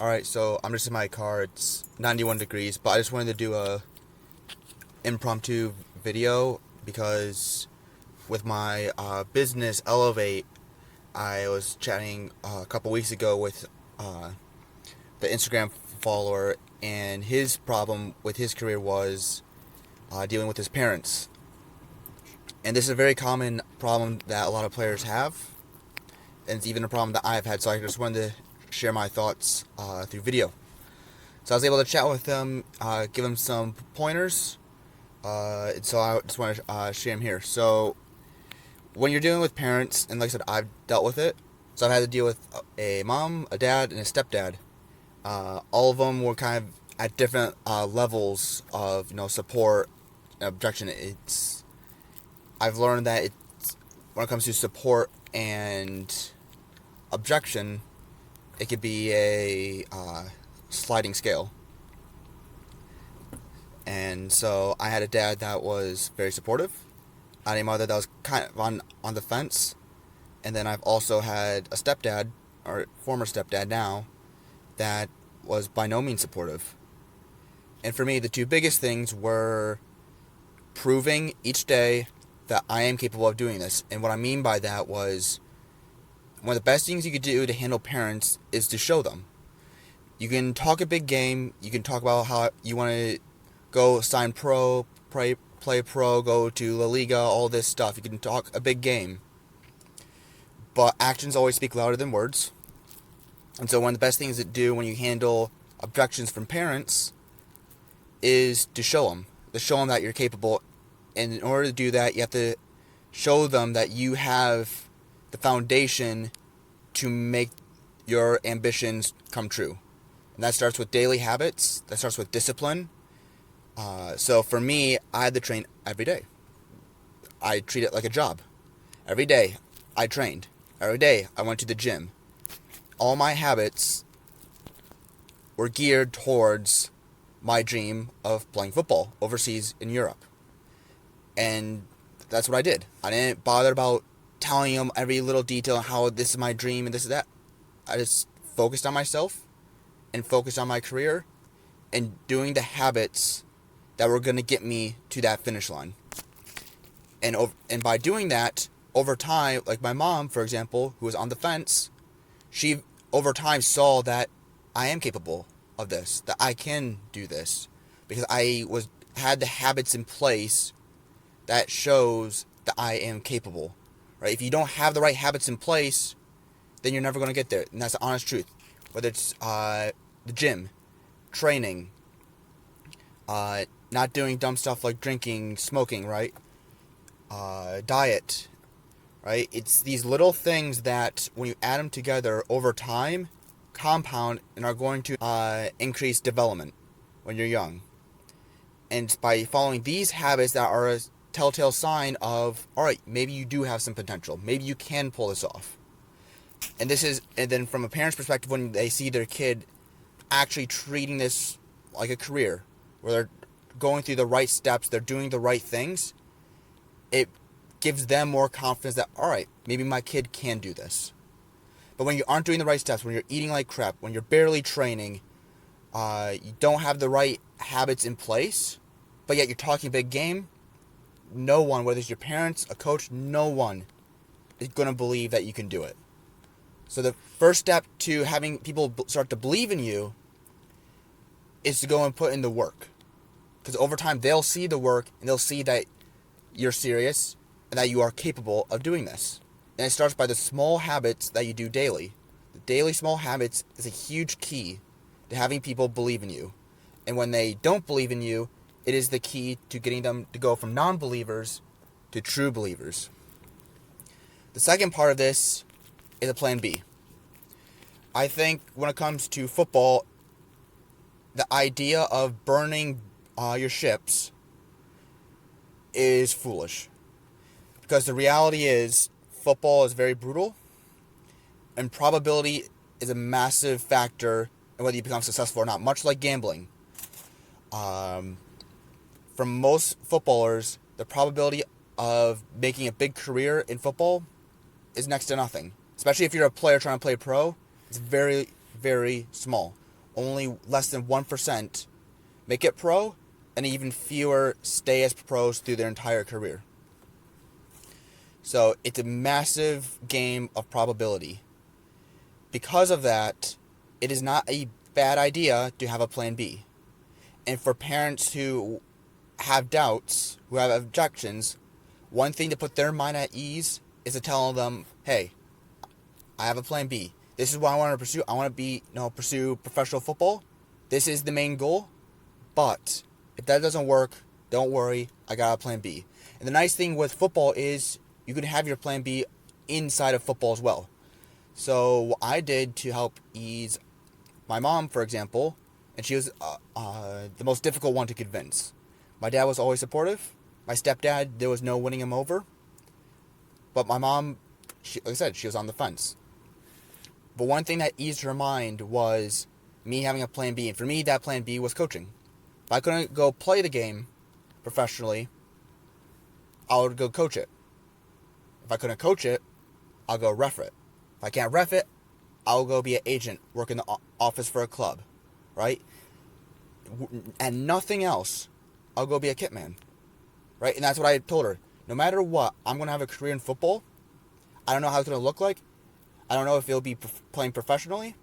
Alright, so I'm just in my car. It's 91 degrees, but I just wanted to do a impromptu video because with my business Elevate, I was chatting a couple weeks ago with the Instagram follower, and his problem with his career was dealing with his parents. And this is a very common problem that a lot of players have, and it's even a problem that I've had, so I just wanted to share my thoughts through video. So I was able to chat with him, give him some pointers, and so I just want to share them here. So when you're dealing with parents, and like I said, I've dealt with it, so I've had to deal with a mom, a dad, and a stepdad. All of them were kind of at different levels of support and objection. I've learned that when it comes to support and objection, it could be a sliding scale. And so I had a dad that was very supportive. I had a mother that was kind of on the fence. And then I've also had a stepdad, or former stepdad now, that was by no means supportive. And for me, the two biggest things were proving each day that I am capable of doing this. And what I mean by that was, one of the best things you could do to handle parents is to show them. You can talk a big game. You can talk about how you want to go sign pro, play pro, go to La Liga, all this stuff. You can talk a big game. But actions always speak louder than words. And so one of the best things to do when you handle objections from parents is to show them. To show them that you're capable. And in order to do that, you have to show them that you have the foundation to make your ambitions come true. And that starts with daily habits. That starts with discipline. So for me, I had to train every day. I treat it like a job. Every day, I trained. Every day, I went to the gym. All my habits were geared towards my dream of playing football overseas in Europe. And that's what I did. I didn't bother about telling them every little detail on how this is my dream and this is that. I just focused on myself and focused on my career and doing the habits that were going to get me to that finish line. And by doing that, over time, like my mom, for example, who was on the fence, she over time saw that I am capable of this, that I can do this, because I had the habits in place that shows that I am capable. Right? If you don't have the right habits in place, then you're never going to get there. And that's the honest truth. Whether it's the gym, training, not doing dumb stuff like drinking, smoking, right? Diet, right? It's these little things that, when you add them together over time, compound and are going to increase development when you're young. And by following these habits that are a telltale sign of, alright, maybe you do have some potential. Maybe you can pull this off. And then from a parent's perspective, when they see their kid actually treating this like a career, where they're going through the right steps, they're doing the right things, it gives them more confidence that, alright, maybe my kid can do this. But when you aren't doing the right steps, when you're eating like crap, when you're barely training, you don't have the right habits in place, but yet you're talking a big game, no one, whether it's your parents, a coach, no one is going to believe that you can do it. So the first step to having people start to believe in you is to go and put in the work. Because over time, they'll see the work, and they'll see that you're serious and that you are capable of doing this. And it starts by the small habits that you do daily. The daily small habits is a huge key to having people believe in you. And when they don't believe in you, it is the key to getting them to go from non-believers to true believers. The second part of this is a plan B. I think when it comes to football, the idea of burning your ships is foolish. Because the reality is, football is very brutal, and probability is a massive factor in whether you become successful or not, much like gambling. For most footballers, the probability of making a big career in football is next to nothing. Especially if you're a player trying to play pro, it's very, very small. only less than 1% make it pro, and even fewer stay as pros through their entire career. So it's a massive game of probability. Because of that, it is not a bad idea to have a plan B. And for parents who have doubts, who have objections, one thing to put their mind at ease is to tell them, hey, I have a plan B. This is what I want to pursue. I want to pursue professional football. This is the main goal. But if that doesn't work, don't worry. I got a plan B. And the nice thing with football is you can have your plan B inside of football as well. So what I did to help ease my mom, for example, and she was the most difficult one to convince. My dad was always supportive. My stepdad, there was no winning him over. But my mom, like I said, she was on the fence. But one thing that eased her mind was me having a plan B. And for me, that plan B was coaching. If I couldn't go play the game professionally, I would go coach it. If I couldn't coach it, I'll go ref it. If I can't ref it, I'll go be an agent, work in the office for a club, right? And nothing else, I'll go be a kit man, right? And that's what I told her. No matter what, I'm going to have a career in football. I don't know how it's going to look like. I don't know if it'll be playing professionally.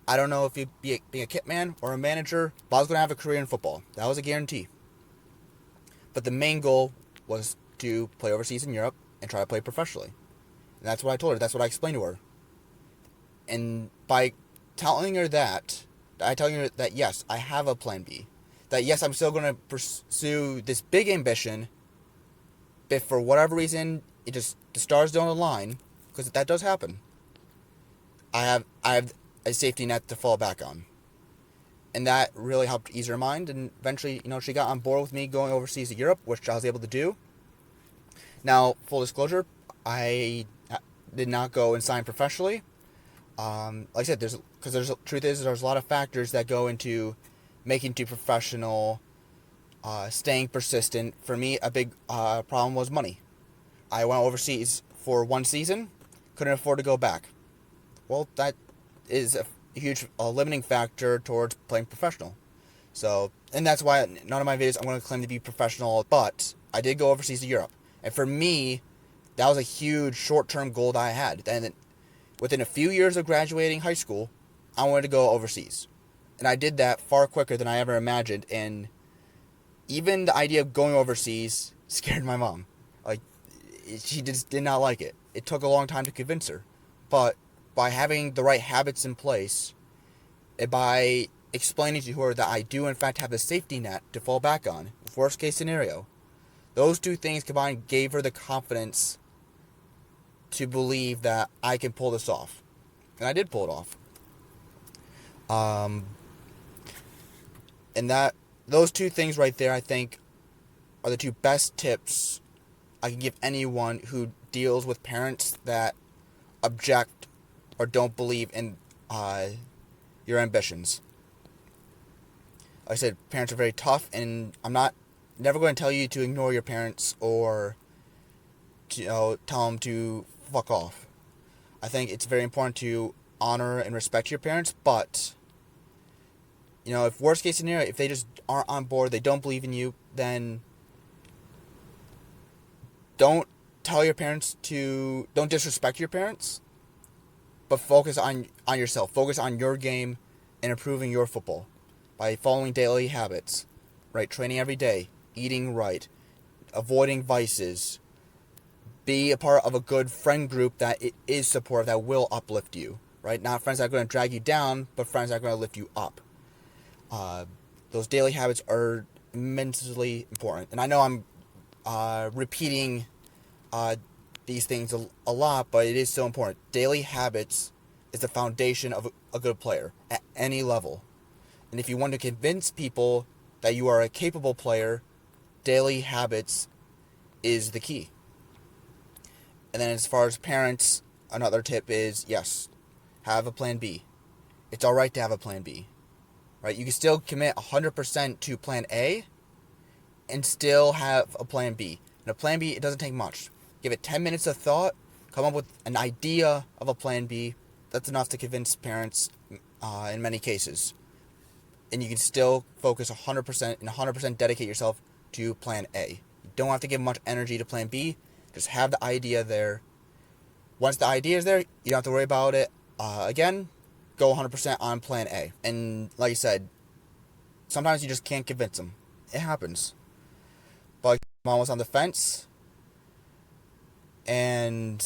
I don't know if you'll be being a kit man or a manager, but I was going to have a career in football. That was a guarantee. But the main goal was to play overseas in Europe and try to play professionally. And that's what I told her. That's what I explained to her. And by telling her that yes, I have a plan B, that yes, I'm still going to pursue this big ambition, but for whatever reason, the stars don't align, because that does happen. I have a safety net to fall back on. And that really helped ease her mind, and eventually, she got on board with me going overseas to Europe, which I was able to do. Now, full disclosure, I did not go and sign professionally. Like I said, truth is there's a lot of factors that go into making to professional, staying persistent. For me, a big problem was money. I went overseas for one season, couldn't afford to go back. Well, that is a huge limiting factor towards playing professional. So, and that's why none of my videos I'm going to claim to be professional, but I did go overseas to Europe. And for me, that was a huge short-term goal that I had. And within a few years of graduating high school, I wanted to go overseas. And I did that far quicker than I ever imagined. And even the idea of going overseas scared my mom. Like, she just did not like it. It took a long time to convince her. But by having the right habits in place, and by explaining to her that I do in fact have a safety net to fall back on, worst case scenario, those two things combined gave her the confidence to believe that I can pull this off. And I did pull it off. And those two things right there, I think, are the two best tips I can give anyone who deals with parents that object or don't believe in your ambitions. Like I said, parents are very tough, and I'm never going to tell you to ignore your parents or to, tell them to fuck off. I think it's very important to honor and respect your parents, but if worst case scenario, if they just aren't on board, they don't believe in you, then don't disrespect your parents, but focus on yourself. Focus on your game and improving your football by following daily habits, right? Training every day, eating right, avoiding vices. Be a part of a good friend group that is supportive, that will uplift you, right? Not friends that are going to drag you down, but friends that are going to lift you up. Those daily habits are immensely important. And I know I'm repeating these things a lot, but it is so important. Daily habits is the foundation of a good player at any level. And if you want to convince people that you are a capable player, daily habits is the key. And then as far as parents, another tip is, yes, have a plan B. It's alright to have a plan B. Right? You can still commit 100% to plan A and still have a plan B. And a plan B, it doesn't take much. Give it 10 minutes of thought, come up with an idea of a plan B. That's enough to convince parents in many cases. and you can still focus 100% and 100% dedicate yourself to plan A. You don't have to give much energy to plan B. Just have the idea there. Once the idea is there, you don't have to worry about it. Again, go 100% on plan A. And like I said, sometimes you just can't convince them. It happens. But mom was on the fence, and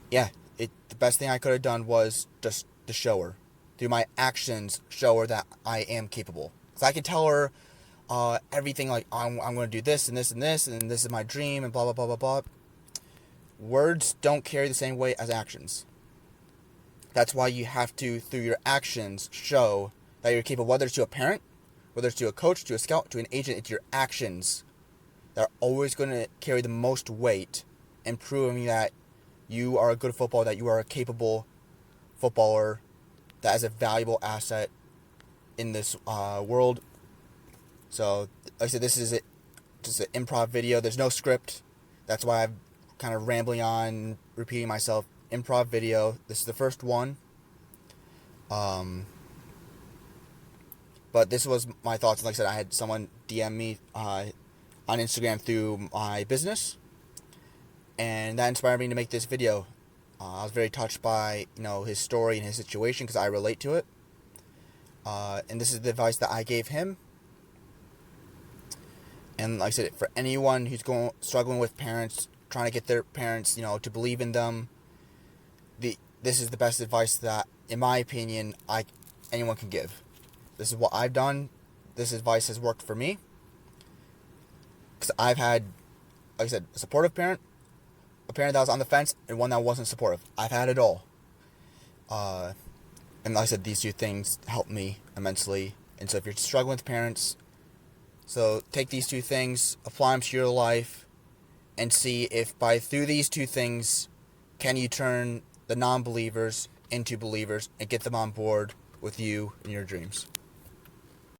yeah, the best thing I could have done was just to show her. Through my actions, show her that I am capable. So I can tell her everything, like, I'm going to do this and this and this, and this is my dream, and blah, blah, blah, blah, blah. Words don't carry the same weight as actions. That's why you have to, through your actions, show that you're capable, whether it's to a parent, whether it's to a coach, to a scout, to an agent. It's your actions that are always going to carry the most weight in proving that you are a good footballer, that you are a capable footballer, that is a valuable asset in this world. So, like I said, this is just an improv video. There's no script. That's why I'm kind of rambling on, repeating myself. Improv video. This is the first one. But this was my thoughts. Like I said, I had someone DM me on Instagram through my business, and that inspired me to make this video. I was very touched by his story and his situation because I relate to it. And this is the advice that I gave him. And like I said, for anyone who's struggling with parents, trying to get their parents, to believe in them, this is the best advice that, in my opinion, anyone can give. This is what I've done. This advice has worked for me. Because I've had, like I said, a supportive parent, a parent that was on the fence, and one that wasn't supportive. I've had it all. And like I said, these two things helped me immensely. And so if you're struggling with parents, so take these two things, apply them to your life, and see if through these two things, can you turn the non-believers into believers and get them on board with you and your dreams.